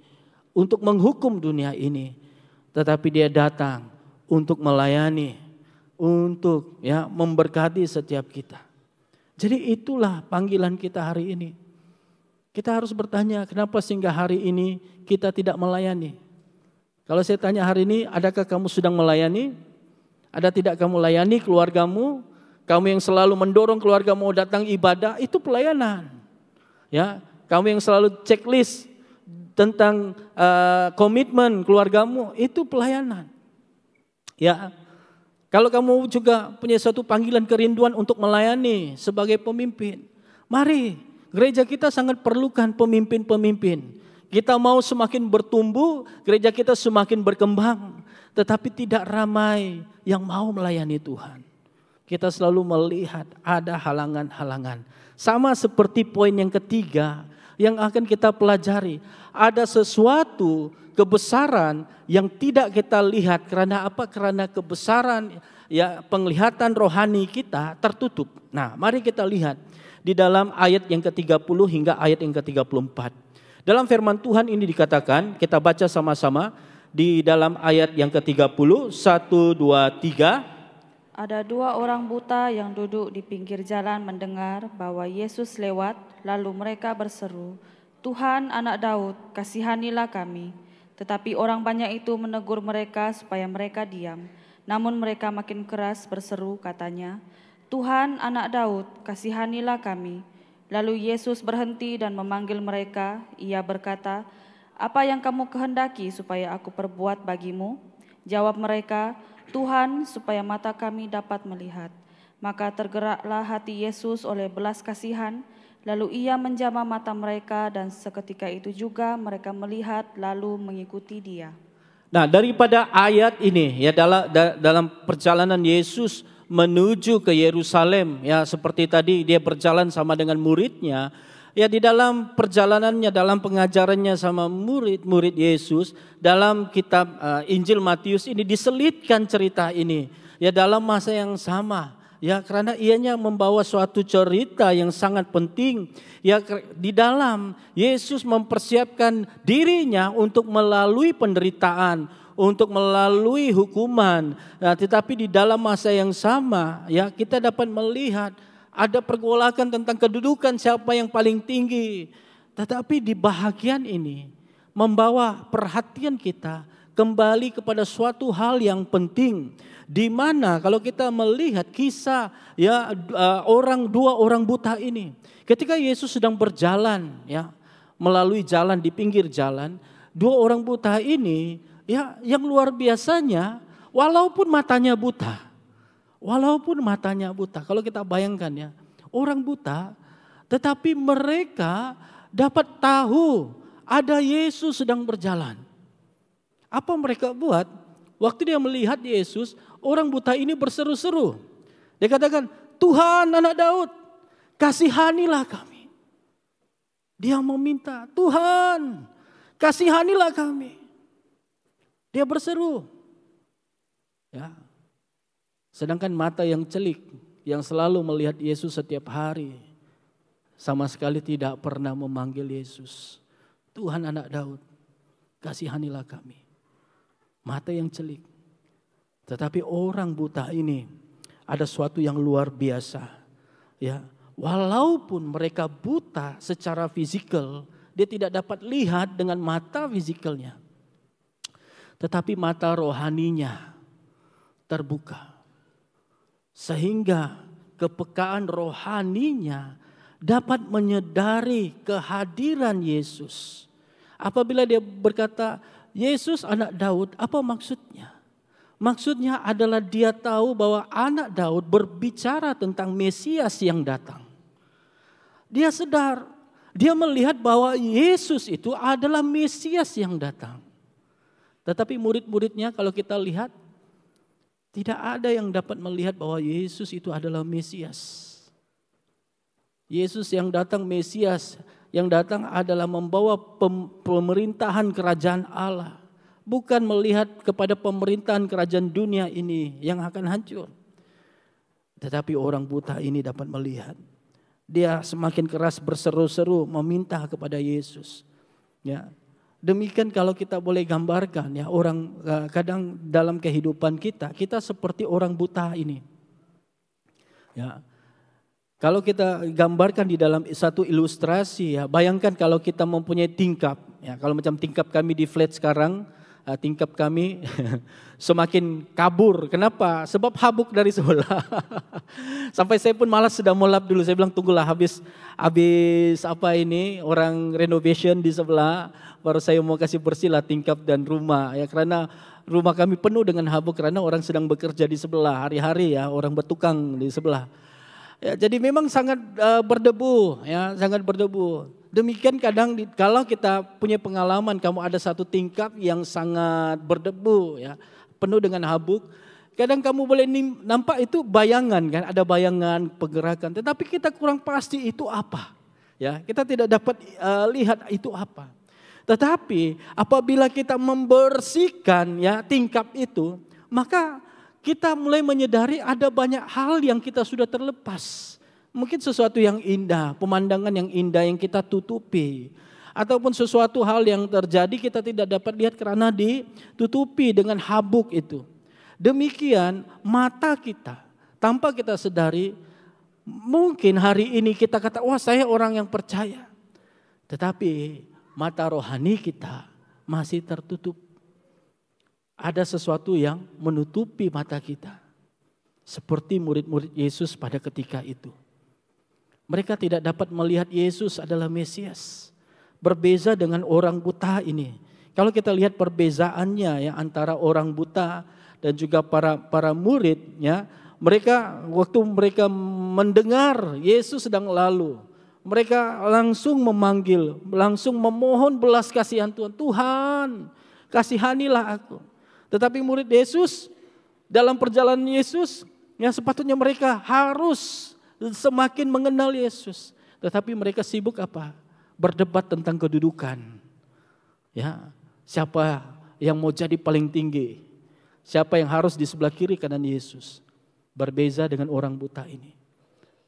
untuk menghukum dunia ini. Tetapi dia datang untuk melayani, untuk ya memberkati setiap kita. Jadi itulah panggilan kita hari ini. Kita harus bertanya, kenapa sehingga hari ini kita tidak melayani? Kalau saya tanya hari ini, adakah kamu sedang melayani? Ada tidak kamu layani keluargamu? Kamu yang selalu mendorong keluargamu datang ibadah, itu pelayanan. Ya, kamu yang selalu checklist tentang komitmen keluargamu, itu pelayanan. Ya, kalau kamu juga punya suatu panggilan kerinduan untuk melayani sebagai pemimpin, mari, gereja kita sangat perlukan pemimpin-pemimpin. Kita mau semakin bertumbuh, gereja kita semakin berkembang, tetapi tidak ramai yang mau melayani Tuhan. Kita selalu melihat ada halangan-halangan. Sama seperti poin yang ketiga yang akan kita pelajari. Ada sesuatu kebesaran yang tidak kita lihat. Karena apa? Karena kebesaran ya penglihatan rohani kita tertutup. Nah, mari kita lihat di dalam ayat yang ke-30 hingga ayat yang ke-34. Dalam firman Tuhan ini dikatakan, kita baca sama-sama di dalam ayat yang ke-30, 1, 2, 3. Ada dua orang buta yang duduk di pinggir jalan mendengar bahwa Yesus lewat, lalu mereka berseru, Tuhan anak Daud, kasihanilah kami. Tetapi orang banyak itu menegur mereka supaya mereka diam. Namun mereka makin keras berseru katanya, Tuhan anak Daud, kasihanilah kami. Lalu Yesus berhenti dan memanggil mereka. Ia berkata, apa yang kamu kehendaki supaya aku perbuat bagimu? Jawab mereka, Tuhan, supaya mata kami dapat melihat. Maka tergeraklah hati Yesus oleh belas kasihan, lalu ia menjamah mata mereka dan seketika itu juga mereka melihat lalu mengikuti dia. Nah, daripada ayat ini ya dalam perjalanan Yesus menuju ke Yerusalem, ya seperti tadi dia berjalan sama dengan muridnya, ya di dalam perjalanannya, dalam pengajarannya sama murid-murid Yesus, dalam kitab Injil Matius ini diselitkan cerita ini ya dalam masa yang sama. Ya, karena ianya membawa suatu cerita yang sangat penting. Ya, di dalam Yesus mempersiapkan dirinya untuk melalui penderitaan, untuk melalui hukuman. Nah, tetapi di dalam masa yang sama, ya kita dapat melihat ada pergolakan tentang kedudukan siapa yang paling tinggi. Tetapi di bahagian ini membawa perhatian kita kembali kepada suatu hal yang penting. Di mana kalau kita melihat kisah ya dua orang buta ini, ketika Yesus sedang berjalan ya melalui jalan di pinggir jalan, dua orang buta ini ya yang luar biasanya walaupun matanya buta, kalau kita bayangkan ya orang buta, tetapi mereka dapat tahu ada Yesus sedang berjalan. Apa mereka buat? Waktu dia melihat Yesus, orang buta ini berseru-seru. Dia katakan, Tuhan anak Daud, kasihanilah kami. Dia meminta, Tuhan kasihanilah kami. Dia berseru. Ya. Sedangkan mata yang celik, yang selalu melihat Yesus setiap hari, sama sekali tidak pernah memanggil Yesus. Tuhan anak Daud, kasihanilah kami. Mata yang celik. Tetapi orang buta ini ada sesuatu yang luar biasa. Ya, walaupun mereka buta secara fisikal, dia tidak dapat lihat dengan mata fisikalnya. Tetapi mata rohaninya terbuka. Sehingga kepekaan rohaninya dapat menyadari kehadiran Yesus. Apabila dia berkata, Yesus anak Daud, apa maksudnya? Maksudnya adalah dia tahu bahwa anak Daud berbicara tentang Mesias yang datang. Dia sadar, dia melihat bahwa Yesus itu adalah Mesias yang datang. Tetapi murid-muridnya kalau kita lihat, tidak ada yang dapat melihat bahwa Yesus itu adalah Mesias. Yesus yang datang Mesias, yang datang adalah membawa pemerintahan kerajaan Allah. Bukan melihat kepada pemerintahan kerajaan dunia ini yang akan hancur. Tetapi orang buta ini dapat melihat. Dia semakin keras berseru-seru meminta kepada Yesus. Ya. Demikian kalau kita boleh gambarkan ya orang kadang dalam kehidupan kita seperti orang buta ini. Ya. Kalau kita gambarkan di dalam satu ilustrasi ya, bayangkan kalau kita mempunyai tingkap, ya kalau macam tingkap kami di flat sekarang, tingkap kami semakin kabur. Kenapa? Sebab habuk dari sebelah. Sampai saya pun malas sudah mau lap dulu. Saya bilang tunggulah habis apa ini orang renovation di sebelah, baru saya mau kasih bersihlah tingkap dan rumah. Ya karena rumah kami penuh dengan habuk karena orang sedang bekerja di sebelah hari-hari ya, orang bertukang di sebelah. Ya, jadi memang sangat berdebu, ya sangat berdebu. Demikian kadang kalau kita punya pengalaman, kamu ada satu tingkap yang sangat berdebu, ya penuh dengan habuk. Kadang kamu boleh nampak itu bayangan kan, ada bayangan pergerakan. Tetapi kita kurang pasti itu apa, ya kita tidak dapat lihat itu apa. Tetapi apabila kita membersihkan ya tingkap itu, maka kita mulai menyadari ada banyak hal yang kita sudah terlepas. Mungkin sesuatu yang indah, pemandangan yang indah yang kita tutupi. Ataupun sesuatu hal yang terjadi kita tidak dapat lihat karena ditutupi dengan habuk itu. Demikian mata kita, tanpa kita sadari, mungkin hari ini kita kata, wah saya orang yang percaya. Tetapi mata rohani kita masih tertutup. Ada sesuatu yang menutupi mata kita. Seperti murid-murid Yesus pada ketika itu. Mereka tidak dapat melihat Yesus adalah Mesias. Berbeza dengan orang buta ini. Kalau kita lihat perbezaannya ya antara orang buta dan juga para muridnya, waktu mereka mendengar Yesus sedang lalu, mereka langsung memanggil, langsung memohon belas kasihan Tuhan. Tuhan, kasihanilah aku. Tetapi murid Yesus dalam perjalanan Yesus, yang sepatutnya mereka harus semakin mengenal Yesus. Tetapi mereka sibuk apa? Berdebat tentang kedudukan. Ya, siapa yang mau jadi paling tinggi? Siapa yang harus di sebelah kiri kanan Yesus? Berbeza dengan orang buta ini,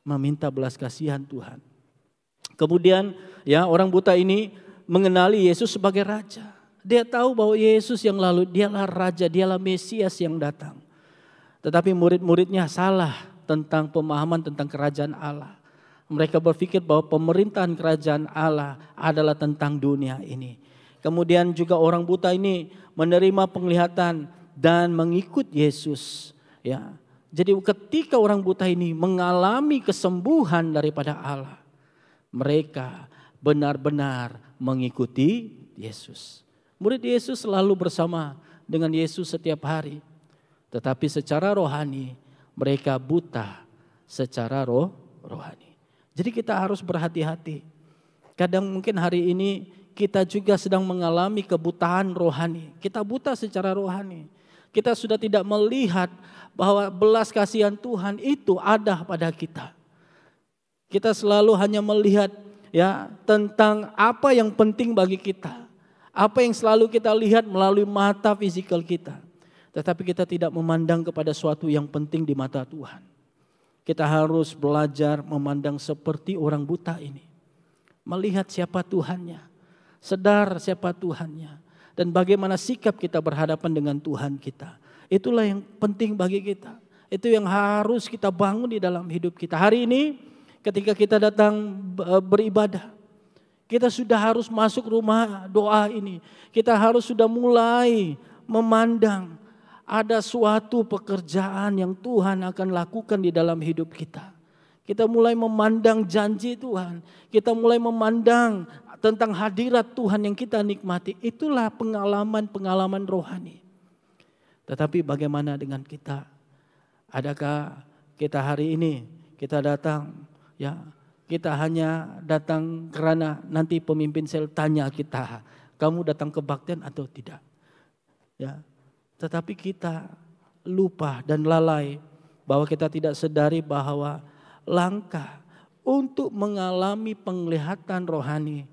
meminta belas kasihan Tuhan. Kemudian ya, orang buta ini mengenali Yesus sebagai raja. Dia tahu bahwa Yesus yang lalu dialah raja, dialah Mesias yang datang. Tetapi murid-muridnya salah tentang pemahaman tentang kerajaan Allah. Mereka berpikir bahwa pemerintahan kerajaan Allah adalah tentang dunia ini. Kemudian juga orang buta ini menerima penglihatan dan mengikut Yesus. Ya, jadi ketika orang buta ini mengalami kesembuhan daripada Allah, mereka benar-benar mengikuti Yesus. Murid Yesus selalu bersama dengan Yesus setiap hari. Tetapi secara rohani mereka buta secara rohani. Jadi kita harus berhati-hati. Kadang mungkin hari ini kita juga sedang mengalami kebutaan rohani. Kita buta secara rohani. Kita sudah tidak melihat bahwa belas kasihan Tuhan itu ada pada kita. Kita selalu hanya melihat ya tentang apa yang penting bagi kita. Apa yang selalu kita lihat melalui mata fisikal kita. Tetapi kita tidak memandang kepada suatu yang penting di mata Tuhan. Kita harus belajar memandang seperti orang buta ini. Melihat siapa Tuhannya. Sedar siapa Tuhannya. Dan bagaimana sikap kita berhadapan dengan Tuhan kita. Itulah yang penting bagi kita. Itu yang harus kita bangun di dalam hidup kita. Hari ini ketika kita datang beribadah, kita sudah harus masuk rumah doa ini. Kita harus sudah mulai memandang ada suatu pekerjaan yang Tuhan akan lakukan di dalam hidup kita. Kita mulai memandang janji Tuhan. Kita mulai memandang tentang hadirat Tuhan yang kita nikmati. Itulah pengalaman-pengalaman rohani. Tetapi bagaimana dengan kita? Adakah kita hari ini kita datang ya, kita hanya datang karena nanti pemimpin sel tanya kita, kamu datang kebaktian atau tidak? Ya. Tetapi kita lupa dan lalai bahwa kita tidak sadari bahwa langkah untuk mengalami penglihatan rohani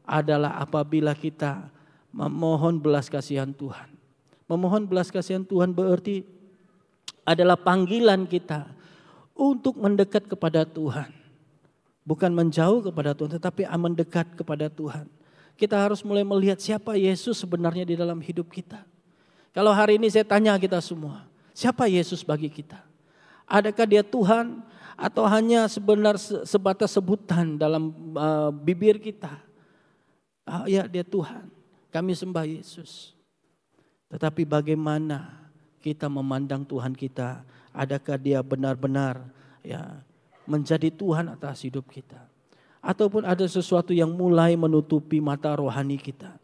adalah apabila kita memohon belas kasihan Tuhan. Memohon belas kasihan Tuhan berarti adalah panggilan kita untuk mendekat kepada Tuhan. Bukan menjauh kepada Tuhan, tetapi mendekat kepada Tuhan. Kita harus mulai melihat siapa Yesus sebenarnya di dalam hidup kita. Kalau hari ini saya tanya kita semua, siapa Yesus bagi kita? Adakah dia Tuhan atau hanya sebatas sebutan dalam bibir kita? Ya, dia Tuhan, kami sembah Yesus. Tetapi bagaimana kita memandang Tuhan kita? Adakah dia benar-benar ya menjadi Tuhan atas hidup kita? Ataupun ada sesuatu yang mulai menutupi mata rohani kita?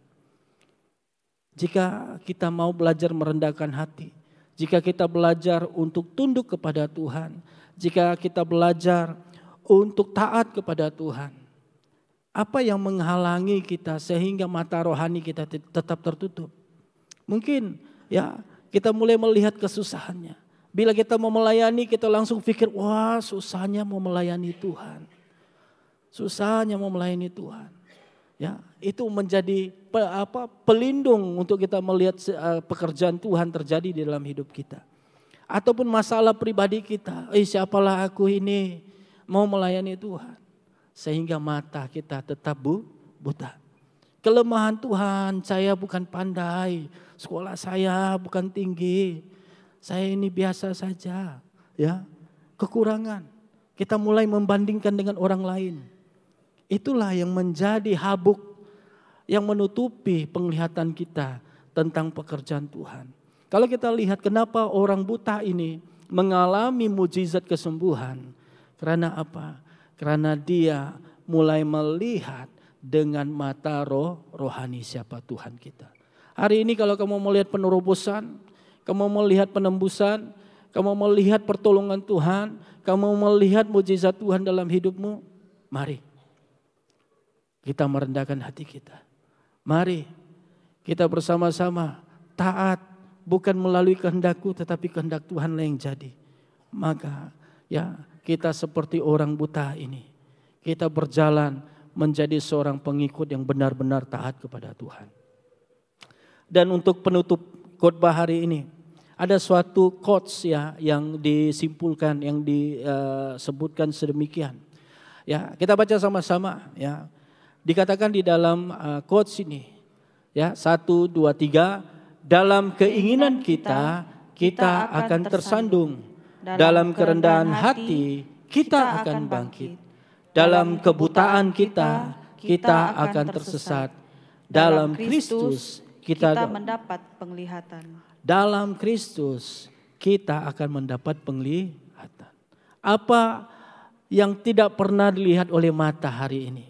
Jika kita mau belajar merendahkan hati, jika kita belajar untuk tunduk kepada Tuhan, jika kita belajar untuk taat kepada Tuhan, apa yang menghalangi kita sehingga mata rohani kita tetap tertutup? Mungkin ya kita mulai melihat kesusahannya. Bila kita mau melayani, kita langsung pikir, wah susahnya mau melayani Tuhan. Susahnya mau melayani Tuhan. Ya, itu menjadi pelindung untuk kita melihat pekerjaan Tuhan terjadi di dalam hidup kita. Ataupun masalah pribadi kita, siapalah aku ini mau melayani Tuhan. Sehingga mata kita tetap buta. Kelemahan Tuhan, saya bukan pandai, sekolah saya bukan tinggi, saya ini biasa saja. Ya, kekurangan. Kita mulai membandingkan dengan orang lain. Itulah yang menjadi habuk yang menutupi penglihatan kita tentang pekerjaan Tuhan. Kalau kita lihat kenapa orang buta ini mengalami mujizat kesembuhan. Karena apa? Karena dia mulai melihat dengan mata rohani siapa Tuhan kita. Hari ini kalau kamu melihat penerobosan, Kamu mau lihat penembusan, kamu mau lihat pertolongan Tuhan, kamu mau melihat mukjizat Tuhan dalam hidupmu, mari kita merendahkan hati kita. Mari kita bersama-sama taat, bukan melalui kehendakku tetapi kehendak Tuhanlah yang jadi. Maka ya kita seperti orang buta ini, kita berjalan menjadi seorang pengikut yang benar-benar taat kepada Tuhan. Dan untuk penutup khotbah hari ini, ada suatu quotes ya yang disimpulkan, yang disebutkan sedemikian. Ya, kita baca sama-sama ya. Dikatakan di dalam quotes ini ya, 1, 2, 3, dalam keinginan kita akan tersandung. Dalam kerendahan hati kita akan bangkit. Dalam kebutaan kita akan tersesat. Dalam Kristus kita mendapat penglihatan. Dalam Kristus kita akan mendapat penglihatan. Apa yang tidak pernah dilihat oleh mata hari ini?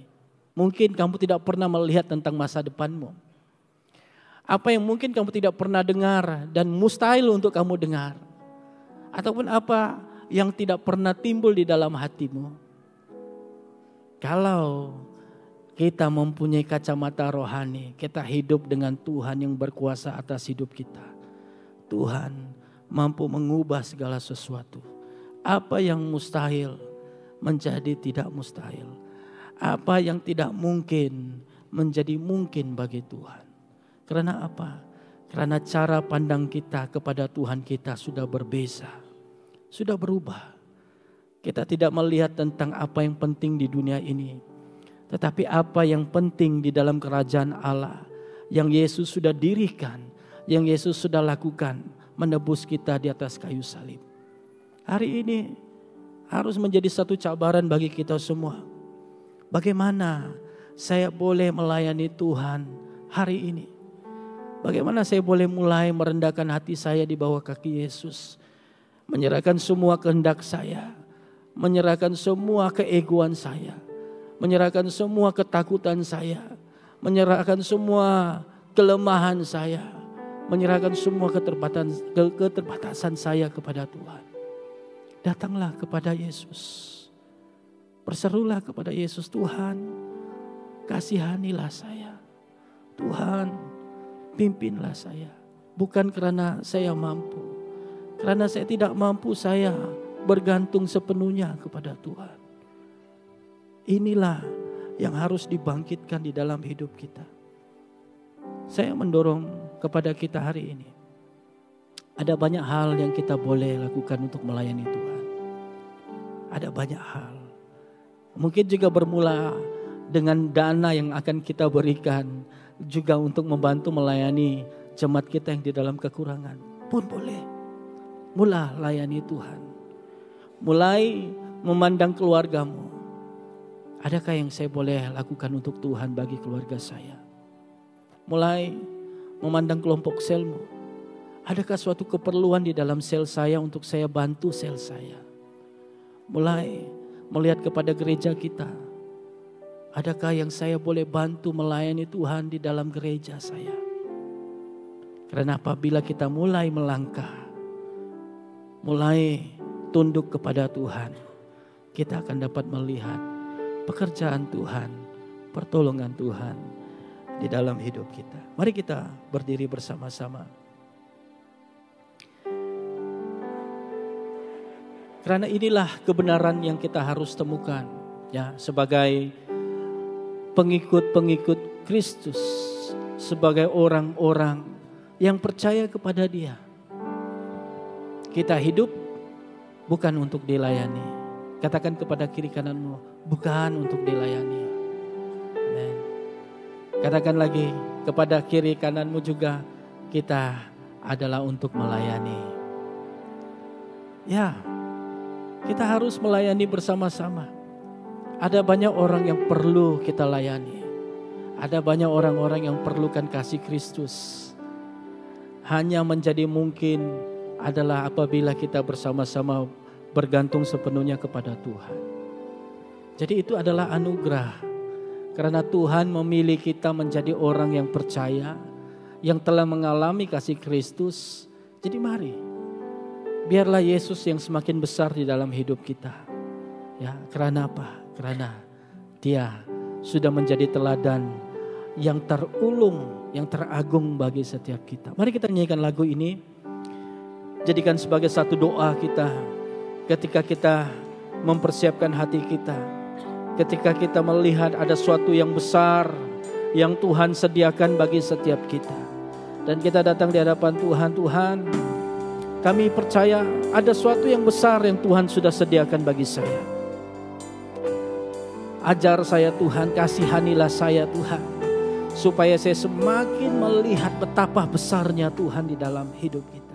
Mungkin kamu tidak pernah melihat tentang masa depanmu. Apa yang mungkin kamu tidak pernah dengar dan mustahil untuk kamu dengar. Ataupun apa yang tidak pernah timbul di dalam hatimu. Kalau kita mempunyai kacamata rohani, kita hidup dengan Tuhan yang berkuasa atas hidup kita. Tuhan mampu mengubah segala sesuatu. Apa yang mustahil menjadi tidak mustahil. Apa yang tidak mungkin menjadi mungkin bagi Tuhan. Karena apa? Karena cara pandang kita kepada Tuhan kita sudah berbeza. Sudah berubah. Kita tidak melihat tentang apa yang penting di dunia ini. Tetapi apa yang penting di dalam kerajaan Allah. Yang Yesus sudah dirikan. Yang Yesus sudah lakukan. Menebus kita di atas kayu salib. Hari ini harus menjadi satu cabaran bagi kita semua. Bagaimana saya boleh melayani Tuhan hari ini? Bagaimana saya boleh mulai merendahkan hati saya di bawah kaki Yesus? Menyerahkan semua kehendak saya. Menyerahkan semua keegoan saya. Menyerahkan semua ketakutan saya. Menyerahkan semua kelemahan saya. Menyerahkan semua keterbatasan saya kepada Tuhan. Datanglah kepada Yesus. Berserulah kepada Yesus, Tuhan, kasihanilah saya. Tuhan, pimpinlah saya. Bukan karena saya mampu. Karena saya tidak mampu, saya bergantung sepenuhnya kepada Tuhan. Inilah yang harus dibangkitkan di dalam hidup kita. Saya mendorong kepada kita hari ini. Ada banyak hal yang kita boleh lakukan untuk melayani Tuhan. Ada banyak hal. Mungkin juga bermula dengan dana yang akan kita berikan. Juga untuk membantu melayani jemaat kita yang di dalam kekurangan. Pun boleh. Mula layani Tuhan. Mulai memandang keluargamu. Adakah yang saya boleh lakukan untuk Tuhan bagi keluarga saya? Mulai memandang kelompok selmu. Adakah suatu keperluan di dalam sel saya untuk saya bantu sel saya? Mulai melihat kepada gereja kita. Adakah yang saya boleh bantu melayani Tuhan di dalam gereja saya? Karena apabila kita mulai melangkah, mulai tunduk kepada Tuhan, kita akan dapat melihat pekerjaan Tuhan, pertolongan Tuhan di dalam hidup kita. Mari kita berdiri bersama-sama. Karena inilah kebenaran yang kita harus temukan ya, sebagai pengikut-pengikut Kristus, sebagai orang-orang yang percaya kepada Dia. Kita hidup bukan untuk dilayani. Katakan kepada kiri kananmu, bukan untuk dilayani. Amen. Katakan lagi kepada kiri kananmu juga, kita adalah untuk melayani. Ya, kita harus melayani bersama-sama. Ada banyak orang yang perlu kita layani. Ada banyak orang-orang yang perlukan kasih Kristus. Hanya menjadi mungkin adalah apabila kita bersama-sama bergantung sepenuhnya kepada Tuhan. Jadi itu adalah anugerah. Karena Tuhan memilih kita menjadi orang yang percaya, yang telah mengalami kasih Kristus. Jadi mari, biarlah Yesus yang semakin besar di dalam hidup kita. Ya, karena apa? Karena Dia sudah menjadi teladan yang terulung, yang teragung bagi setiap kita. Mari kita nyanyikan lagu ini, jadikan sebagai satu doa kita ketika kita mempersiapkan hati kita, ketika kita melihat ada sesuatu yang besar yang Tuhan sediakan bagi setiap kita. Dan kita datang di hadapan Tuhan, Tuhan, kami percaya ada sesuatu yang besar yang Tuhan sudah sediakan bagi saya. Ajar saya Tuhan, kasihanilah saya Tuhan, supaya saya semakin melihat betapa besarnya Tuhan di dalam hidup kita.